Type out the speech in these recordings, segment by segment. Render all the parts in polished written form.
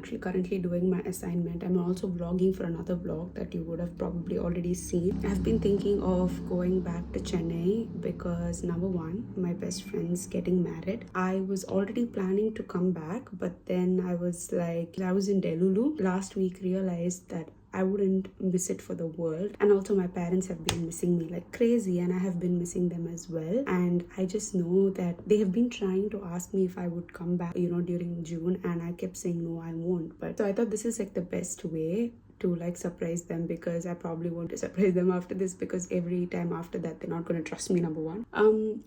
actually currently doing my assignment. I'm also vlogging for another vlog that you would have probably already seen. I've been thinking of going back to Chennai because number one, my best friend's getting married. I was already planning to come back, but then I was in Delulu last week, realized that I wouldn't miss it for the world. And also my parents have been missing me like crazy, and I have been missing them as well. And I just know that they have been trying to ask me if I would come back, during June, and I kept saying no, I won't. But so I thought this is like the best way to like surprise them, because I probably want to surprise them after this, because every time after that they're not going to trust me, number one.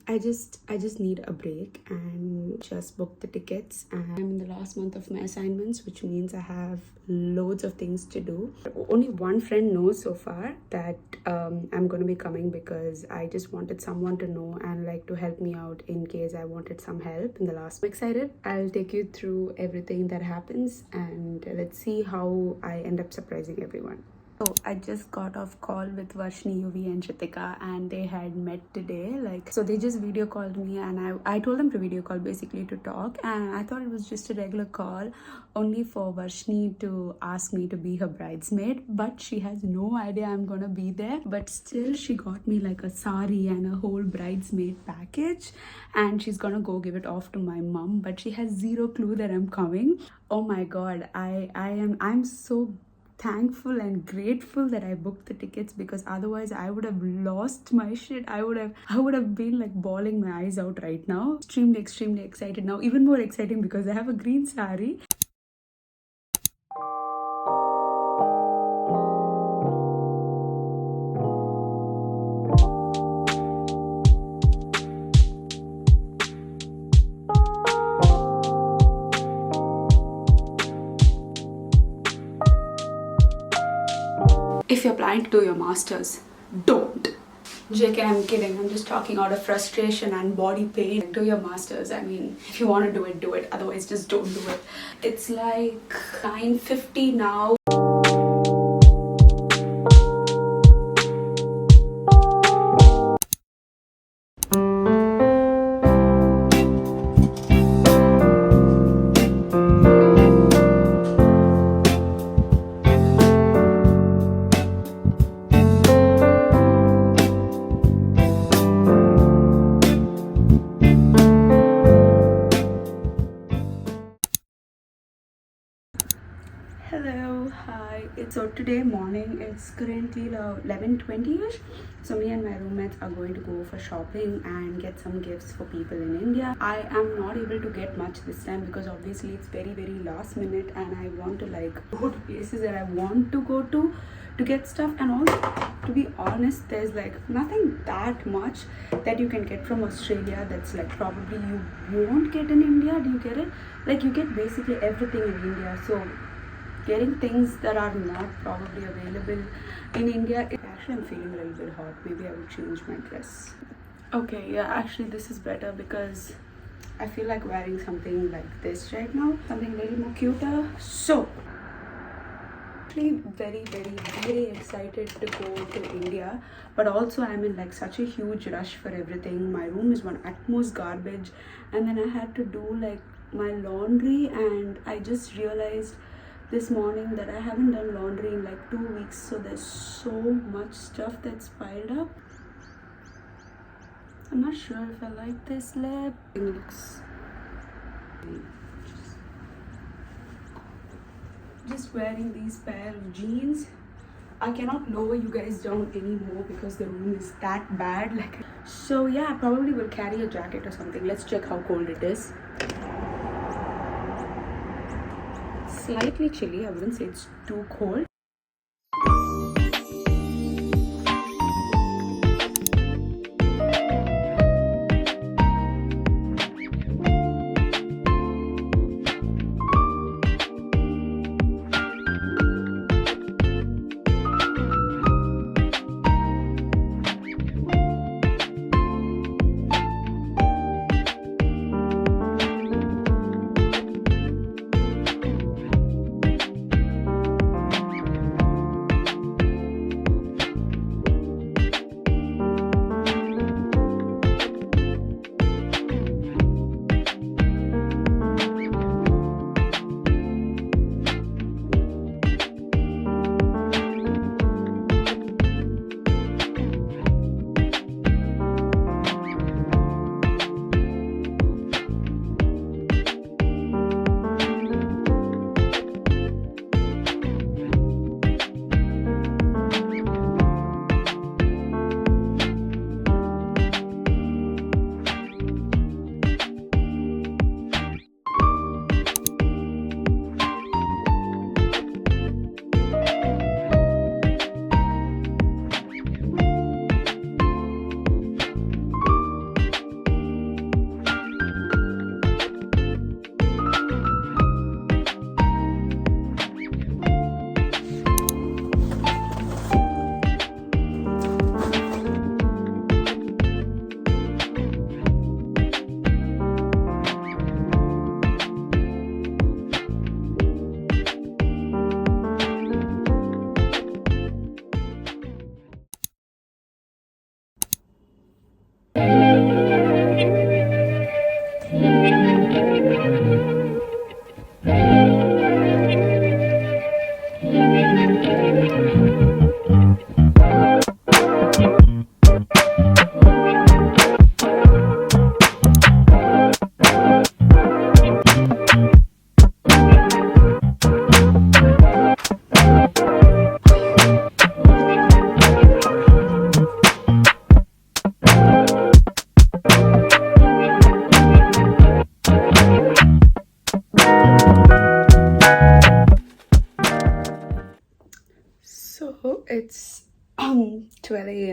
I just need a break and just book the tickets. And I'm in the last month of my assignments, which means I have loads of things to do. Only one friend knows so far that I'm going to be coming, because I just wanted someone to know and like to help me out in case I wanted some help in the last. I'm excited. I'll take you through everything that happens, and let's see how I end up surprising everyone. So I just got off call with Varshni, Yuvi and Shritika, and they had met today. So they just video called me, and I told them to video call basically to talk, and I thought it was just a regular call only for Varshni to ask me to be her bridesmaid, but she has no idea I'm gonna be there. But still, she got me like a sari and a whole bridesmaid package, and she's gonna go give it off to my mom, but she has zero clue that I'm coming. Oh my god, I'm so thankful and grateful that I booked the tickets, because otherwise I would have lost my shit. I would have been like bawling my eyes out right now. Extremely excited now, even more exciting because I have a green sari. If you're planning to do your masters, don't. JK, I'm kidding. I'm just talking out of frustration and body pain. Do your masters. I mean, if you want to do it, do it. Otherwise, just don't do it. It's like 9:50 now. Hello, hi. So today morning, it's currently 11:20ish. So me and my roommates are going to go for shopping and get some gifts for people in India. I am not able to get much this time because obviously it's very last minute, and I want to like go to places that I want to go to get stuff. And also, to be honest, there's like nothing that much that you can get from Australia that's like probably you won't get in India. Do you get it? Like you get basically everything in India. So getting things that are not probably available in India. Actually, I'm feeling a little bit hot. Maybe I would change my dress. Okay, yeah, actually this is better because I feel like wearing something like this right now. Something a little more cuter. So, actually very excited to go to India. But also I'm in like such a huge rush for everything. My room is one utmost garbage. And then I had to do like my laundry, and I just realized this morning that I haven't done laundry in like 2 weeks, so there's so much stuff that's piled up. I'm not sure if I like this lip. It looks just wearing these pair of jeans. I cannot lower you guys down anymore because the room is that bad. So yeah, I probably will carry a jacket or something. Let's check how cold it is. Slightly chilly. I wouldn't say it's too cold.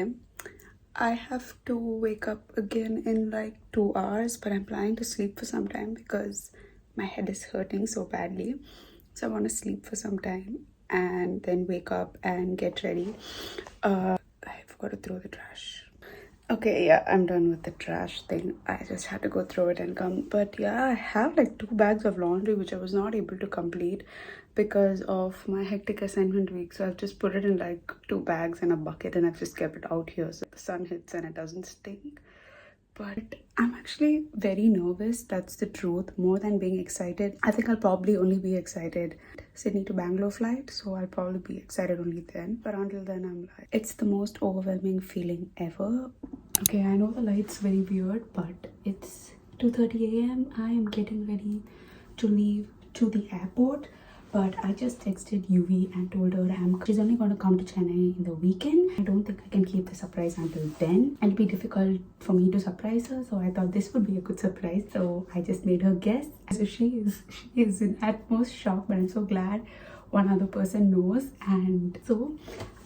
a.m. I have to wake up again in like 2 hours, but I'm planning to sleep for some time because my head is hurting so badly. So I want to sleep for some time and then wake up and get ready. I've got to throw the trash. Okay, yeah, I'm done with the trash thing. I just had to go throw it and come. But yeah, I have like 2 bags of laundry which I was not able to complete because of my hectic assignment week. So I've just put it in like 2 bags and a bucket and I've just kept it out here so the sun hits and it doesn't stink. But I'm actually very nervous, that's the truth, more than being excited. I think I'll probably only be excited Sydney to Bangalore flight, so I'll probably be excited only then. But until then, I'm like, it's the most overwhelming feeling ever. Okay, I know the light's very weird, but it's 2:30 a.m. I am getting ready to leave to the airport. But I just texted Yuvi and told her she's only going to come to Chennai in the weekend. I don't think I can keep the surprise until then. It'll be difficult for me to surprise her, so I thought this would be a good surprise. So I just made her guess. So she is in utmost shock, but I'm so glad one other person knows. And so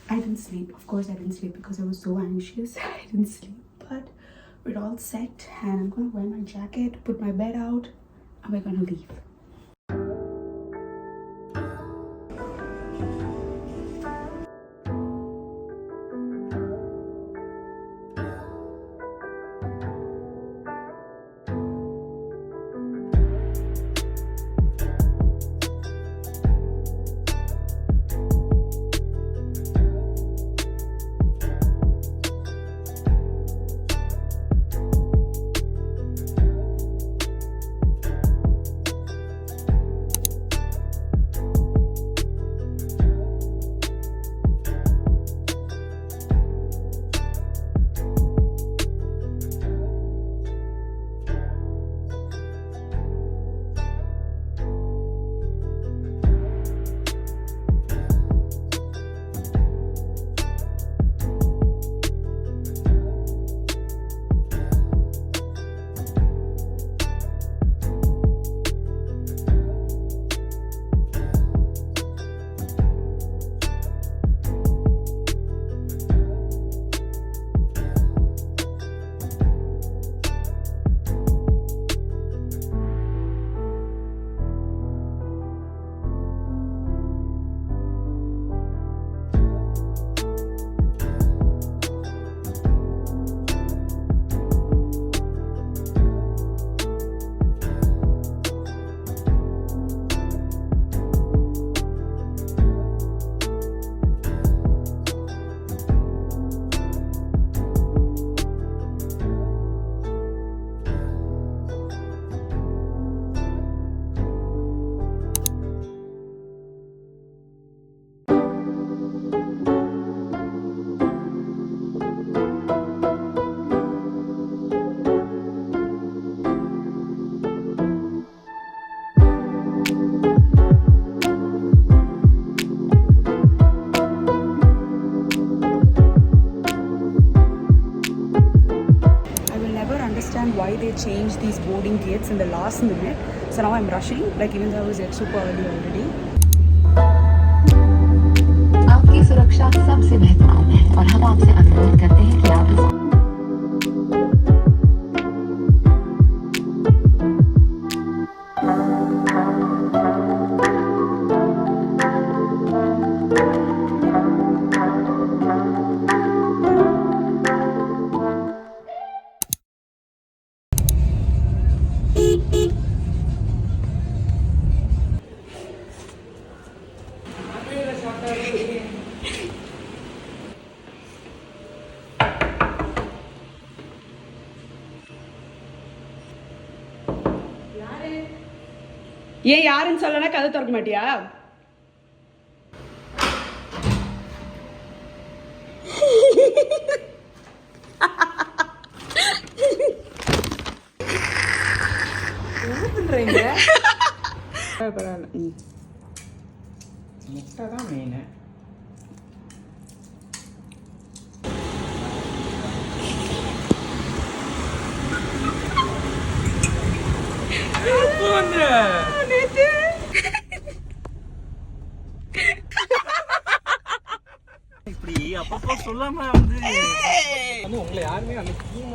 I didn't sleep. Of course I didn't sleep because I was so anxious. I didn't sleep, but we're all set and I'm going to wear my jacket, put my bed out, and we're going to leave. Why they changed these boarding gates in the last minute. So now I'm rushing, like even though I was there super early already. आपकी सुरक्षा सबसे महत्वपूर्ण है और हम आपसे अनुरोध करते हैं कि आप ஏன் யாருன்னு சொல்லனா கதை திறக்க மாட்டியா? என்ன பண்றீங்க? பரவாயில்ல. முட்டை தான் மெயின். இப்படி அப்பப்போ சொல்லாம வந்து வந்து உங்களை யாருமே அந்த ஸ்கீம்